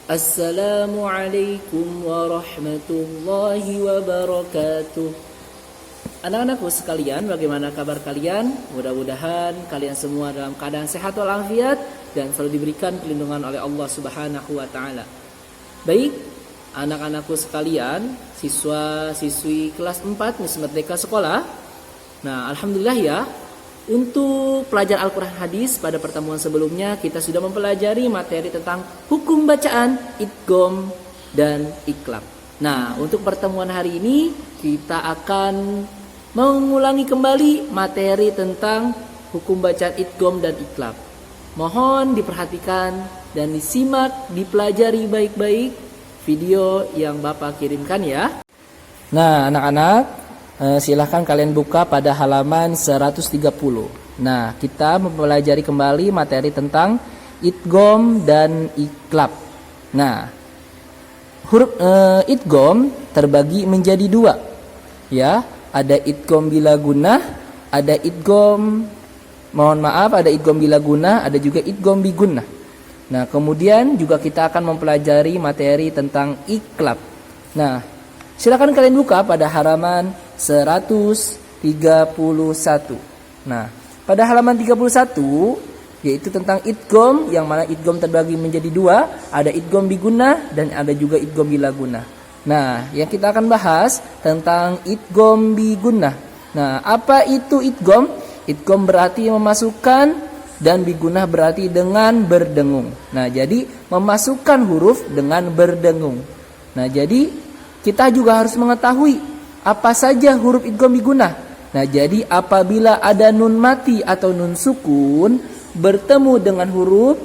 Assalamualaikum warahmatullahi wabarakatuh. Anak-anakku sekalian, bagaimana kabar kalian? Mudah-mudahan kalian semua dalam keadaan sehat walafiat dan selalu diberikan perlindungan oleh Allah Subhanahu wa taala. Baik, anak-anakku sekalian, siswa-siswi kelas 4 Miss Merdeka Sekolah. Nah, alhamdulillah ya. Untuk pelajaran Al-Quran Hadis pada pertemuan sebelumnya kita sudah mempelajari materi tentang hukum bacaan, idgham, dan iqlab. Nah, untuk pertemuan hari ini kita akan mengulangi kembali materi tentang hukum bacaan, idgham, dan iqlab. Mohon diperhatikan dan disimak, dipelajari baik-baik video yang Bapak kirimkan ya. Nah, anak-anak, silahkan kalian buka pada halaman 130. Nah, kita mempelajari kembali materi tentang idgham dan iqlab. Nah, huruf idgham terbagi menjadi dua. Ya, ada idgham bila gunnah, ada idgham ada idgham bila gunnah, ada juga idgham bi gunnah. Nah, kemudian juga kita akan mempelajari materi tentang iqlab. Nah, silakan kalian buka pada halaman 131. Nah, pada halaman 31 yaitu tentang idgham, yang mana idgham terbagi menjadi dua, ada idgham bi gunnah dan ada juga idgham bila gunnah. Nah, yang kita akan bahas tentang idgham bi gunnah. Nah, apa itu idgham? Idgham berarti memasukkan dan bi gunnah berarti dengan berdengung. Nah, jadi memasukkan huruf dengan berdengung. Nah, jadi kita juga harus mengetahui apa saja huruf idgham bi gunnah. Nah, jadi apabila ada nun mati atau nun sukun bertemu dengan huruf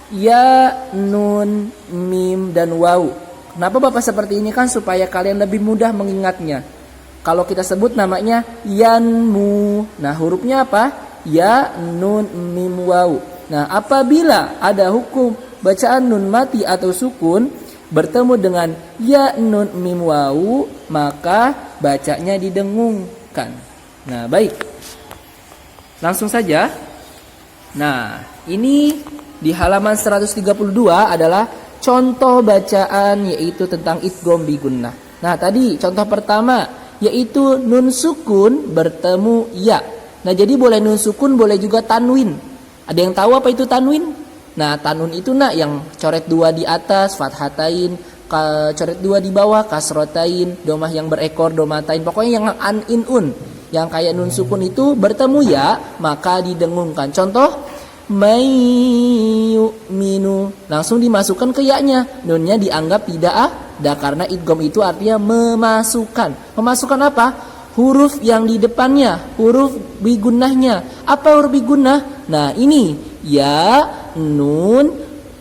ya, nun, mim, dan waw. Kenapa Bapak seperti ini? Kan supaya kalian lebih mudah mengingatnya. Kalau kita sebut namanya yanmu. Nah, hurufnya apa? Ya, nun, mim, waw. Nah, apabila ada hukum bacaan nun mati atau sukun bertemu dengan ya, nun, mim, waw, maka bacanya didengungkan. Nah, baik. Langsung saja. Nah, ini di halaman 132 adalah contoh bacaan yaitu tentang idgham bi gunnah. Nah, tadi contoh pertama yaitu nun sukun bertemu ya. Nah, jadi boleh nun sukun, boleh juga tanwin. Ada yang tahu apa itu tanwin? Nah, tanwin itu yang coret dua di atas, fathatain, coret dua di bawah, kasrotain, domah yang berekor, domatain. Pokoknya yang an, in, un. Yang kayak nun sukun itu bertemu ya, maka didengungkan. Contoh, minu, langsung dimasukkan ke ya-nya. Nunnya dianggap tidak ada karena idgham itu artinya memasukkan. Memasukkan apa? Huruf yang di depannya, huruf bi gunnahnya. Apa huruf bi gunnah? Nah, ini ya, nun,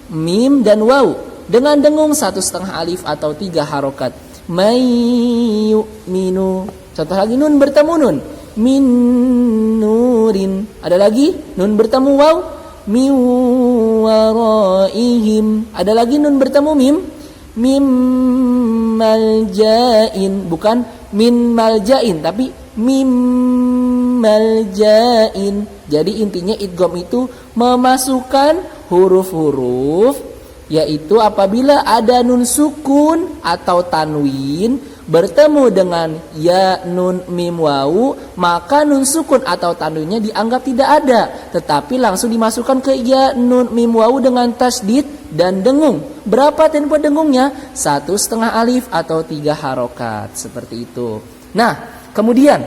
mim, dan waw dengan dengung 1,5 alif atau 3 harokat. Minu. Contoh lagi, nun bertemu nun, min nurin. Ada lagi nun bertemu waw, mi waraihim. Ada lagi nun bertemu mim, mim maljain. Bukan min maljain, tapi mim maljain. Jadi intinya idgham itu memasukkan huruf-huruf, yaitu apabila ada nun sukun atau tanwin bertemu dengan ya, nun, mim, waw, maka nun sukun atau tanwinnya dianggap tidak ada, tetapi langsung dimasukkan ke ya, nun, mim, waw dengan tasdid dan dengung. Berapa tempo dengungnya? 1,5 alif atau 3 harokat, seperti itu. Nah, kemudian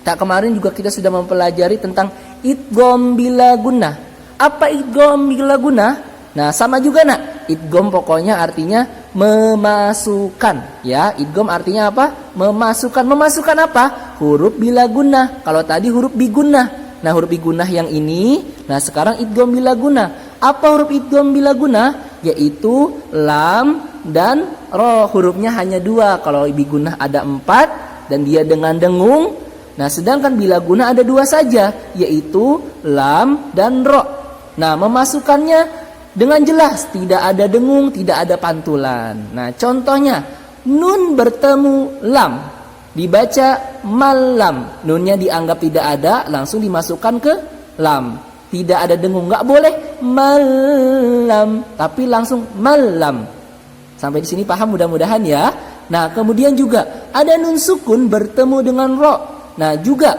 kemarin juga kita sudah mempelajari tentang idgham bila gunnah. Apa idgham bila gunnah? Nah, sama juga nak. Idgham pokoknya artinya memasukkan. Ya, idgham artinya apa? Memasukkan. Memasukkan apa? Huruf bila gunnah. Kalau tadi huruf bi gunnah. Nah, huruf bi gunnah yang ini. Nah, sekarang idgham bila gunnah. Apa huruf idgham bila gunnah? Yaitu lam dan ro. Hurufnya hanya 2. Kalau bi gunnah ada 4 dan dia dengan dengung. Nah, sedangkan bila gunnah ada 2 saja, yaitu lam dan ro. Nah, memasukkannya dengan jelas, tidak ada dengung, tidak ada pantulan. Nah, contohnya nun bertemu lam, dibaca malam. Nunnya dianggap tidak ada, langsung dimasukkan ke lam. Tidak ada dengung, nggak boleh malam, tapi langsung malam. Sampai di sini paham mudah-mudahan ya. Nah, kemudian juga ada nun sukun bertemu dengan ro. Nah, juga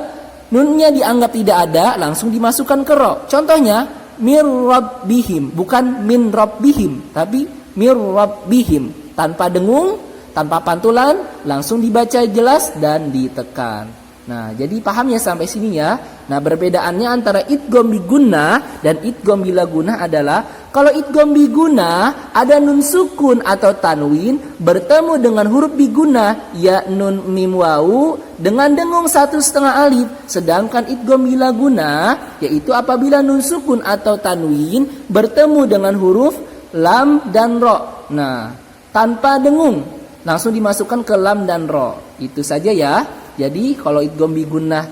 nunnya dianggap tidak ada, langsung dimasukkan ke ro. Contohnya mir rabbihim, bukan min rabbihim, tapi mir rabbihim. Tanpa dengung, tanpa pantulan, langsung dibaca jelas dan ditekan. Nah, jadi paham ya sampai sini ya. Nah, perbedaannya antara idgham bi gunnah dan idgham bila gunnah adalah kalau idgham bi gunnah ada nun sukun atau tanwin bertemu dengan huruf bi gunnah ya nun mim wawu dengan dengung 1,5 alif. Sedangkan idgham bila gunnah yaitu apabila nun sukun atau tanwin bertemu dengan huruf lam dan ro. Nah, tanpa dengung langsung dimasukkan ke lam dan ro. Itu saja ya. Jadi kalau idgham bi gunnah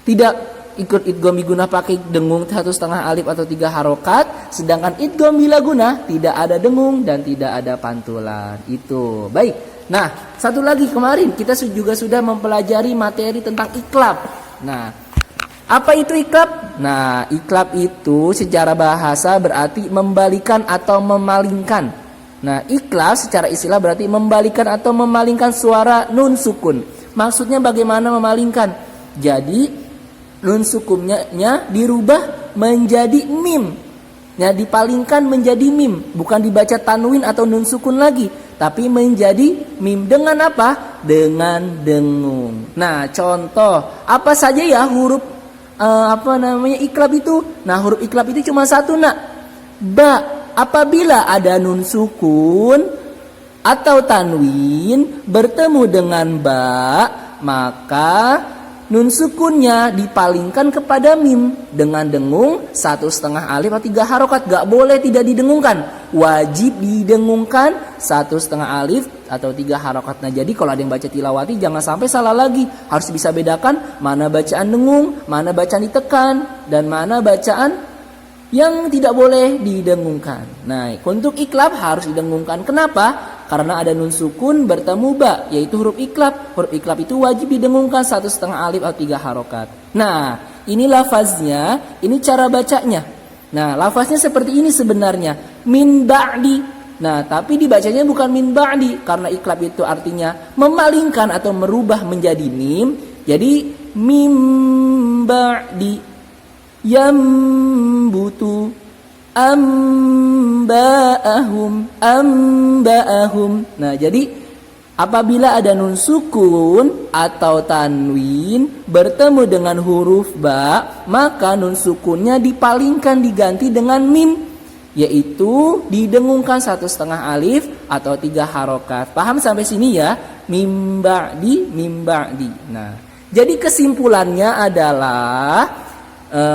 tidak ikut idgham bi gunnah pakai dengung 1,5 alif atau 3 harokat, sedangkan idgham bila gunnah tidak ada dengung dan tidak ada pantulan. Itu baik. Nah, satu lagi kemarin kita juga sudah mempelajari materi tentang iklab. Nah, apa itu iklab? Nah, iklab itu secara bahasa berarti membalikan atau memalingkan. Nah, iklab secara istilah berarti membalikan atau memalingkan suara nun sukun. Maksudnya bagaimana memalingkan? Jadi nun sukunnya dirubah menjadi mim. Ya, dipalingkan menjadi mim, bukan dibaca tanwin atau nun sukun lagi, tapi menjadi mim dengan apa? Dengan dengung. Nah, contoh apa saja ya huruf iklab itu? Nah, huruf iklab itu cuma satu, nak. Ba. Apabila ada nun sukun atau tanwin bertemu dengan ba, maka nun sukunnya dipalingkan kepada mim dengan dengung 1,5 alif atau 3 harokat. Gak boleh tidak didengungkan, wajib didengungkan 1,5 alif atau 3 harokat. Nah, jadi kalau ada yang baca tilawati jangan sampai salah lagi, harus bisa bedakan mana bacaan dengung, mana bacaan ditekan, dan mana bacaan yang tidak boleh didengungkan. Nah, untuk iklab harus didengungkan. Kenapa? Karena ada nun sukun bertemu ba, yaitu huruf iklab. Huruf iklab itu wajib didengungkan 1,5 alif atau 3 harokat. Nah, ini lafaznya, ini cara bacanya. Nah, lafaznya seperti ini sebenarnya, min ba'di. Nah, tapi dibacanya bukan min ba'di, karena iklab itu artinya memalingkan atau merubah menjadi mim. Jadi mim ba'di yambutu amba'ahum. Nah, jadi apabila ada nun sukun atau tanwin bertemu dengan huruf ba, maka nun sukunnya dipalingkan diganti dengan mim, yaitu didengungkan 1,5 alif atau 3 harokat. Paham sampai sini ya? Mim ba'di. Nah, jadi kesimpulannya adalah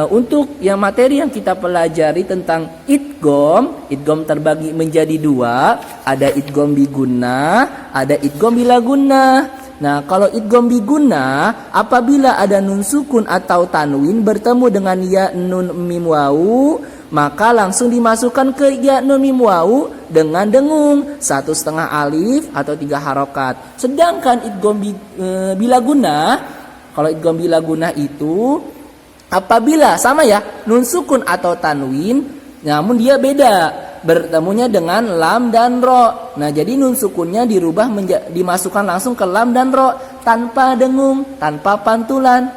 untuk yang materi yang kita pelajari tentang idgham terbagi menjadi 2, ada idgham bi gunnah, ada idgham bila gunnah. Nah, kalau idgham bi gunnah apabila ada nun sukun atau tanwin bertemu dengan ya nun mim wawu, maka langsung dimasukkan ke ya nun mim wawu dengan dengung 1,5 alif atau 3 harokat. Sedangkan idgham bila gunnah, kalau idgham bila gunnah itu apabila sama ya nun sukun atau tanwin, namun dia beda bertemunya dengan lam dan ro. Nah, jadi nun sukunnya dirubah dimasukkan langsung ke lam dan ro tanpa dengung, tanpa pantulan,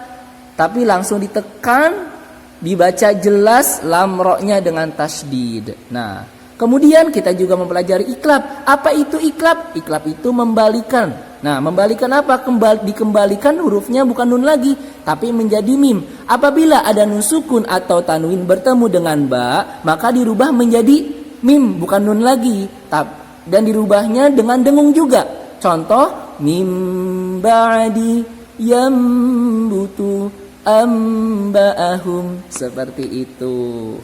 tapi langsung ditekan, dibaca jelas lam ro-nya dengan tasdid. Nah, kemudian kita juga mempelajari iklab. Apa itu iklab? Iklab itu membalikan. Nah, membalikan apa? Dikembalikan hurufnya bukan nun lagi, tapi menjadi mim. Apabila ada nun sukun atau tanwin bertemu dengan ba, maka dirubah menjadi mim, bukan nun lagi. Dan dirubahnya dengan dengung juga. Contoh, mim ba'di yambutu amba'ahum. Seperti itu.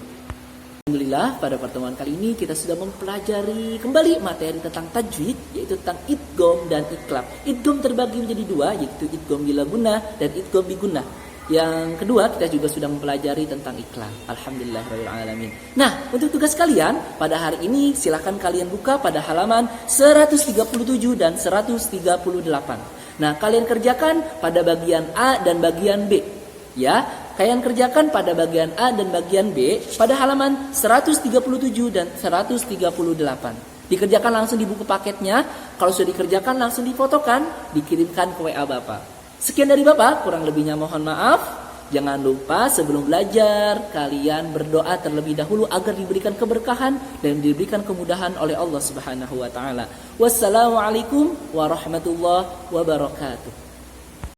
Alhamdulillah, pada pertemuan kali ini kita sudah mempelajari kembali materi tentang tajwid, yaitu tentang idgham dan iklab. Idgham terbagi menjadi 2, yaitu idgham bila gunnah dan idgham bi gunnah. Yang kedua, kita juga sudah mempelajari tentang iklab. Alhamdulillahirabbil alamin. Nah, untuk tugas kalian pada hari ini silahkan kalian buka pada halaman 137 dan 138. Nah, kalian kerjakan pada bagian A dan bagian B. Ya, kalian kerjakan pada bagian A dan bagian B pada halaman 137 dan 138. Dikerjakan langsung di buku paketnya. Kalau sudah dikerjakan langsung difotokan, dikirimkan ke WA Bapak. Sekian dari Bapak, kurang lebihnya mohon maaf. Jangan lupa sebelum belajar kalian berdoa terlebih dahulu agar diberikan keberkahan dan diberikan kemudahan oleh Allah Subhanahu wa taala. Wassalamualaikum warahmatullahi wabarakatuh.